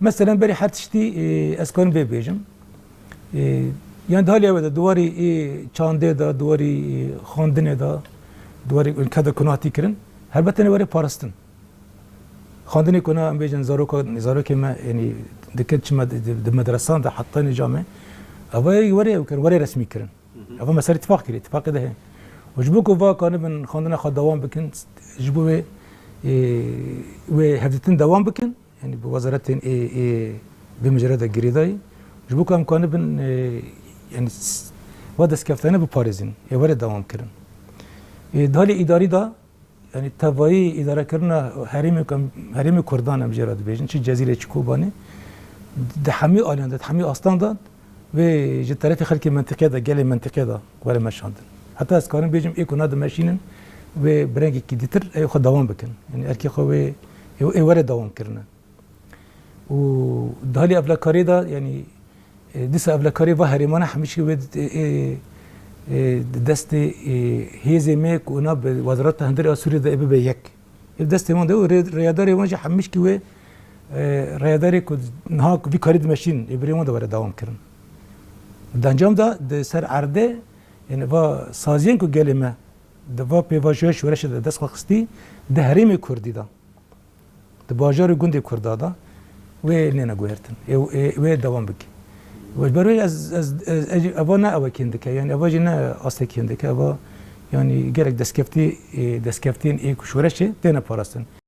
مثلا بری هر تشتی اسکان به بیجم یعنی حالی اوه دواری چانده دا دواری خواندنه دا دواری کد کناتی کرن البته نواری پارستن خواندنی کنا ام بیجن زاروکه ما یعنی دکت چما د مدرسان دا حتی نجامه اوه وری رسمی کرن اوه مثلا اتفاق کردی اتفاق ده وجبو كوفا كان من خاندنا خد دوام بكن جبو و هفتن دوام بكن يعني بوزارة بمجرد الجريداي جبو كان بن يعني ودس كفتنا بباريزين يورد دوام كرن دهالي إداري دا يعني تبعي إدارة كرنا هرم كردان مجرد بيجن شي جزيرة كوباني ده حمي آليان ده حمي أصلا ده و جت خلق منطقة ده جالي منطقة ده ولا مشاندن حتی از کارم بیجم ای کناد ماشینن و برنگی کی دیتر ای خود دوام بکن یعنی ارکی خو ای ور دوام کرنه و دهالی افلاکاری دا یعنی دیس افلاکاری و هریمانه همیشه و دست هیزی میک و ناب وزارت هندری آسوری دا ای به یک دست من ده و ریاداری اونجا همیشه کی و ریاداری کد نه وی کاری ماشین ای بریمون دا ور دوام کرن دانجام دا سر عرضه يعني با سازين كو قالما دفا بيواجهش ورش دست خستی ده هرم كردي دا ده باجار گوند کردا دا و نينا گوهرتن و دوام بك وبروي از ابانا او كندك يعني اباجنا اصل كندك ابا يعني جرك دسكفتين اي كشورشه تنا پاراستن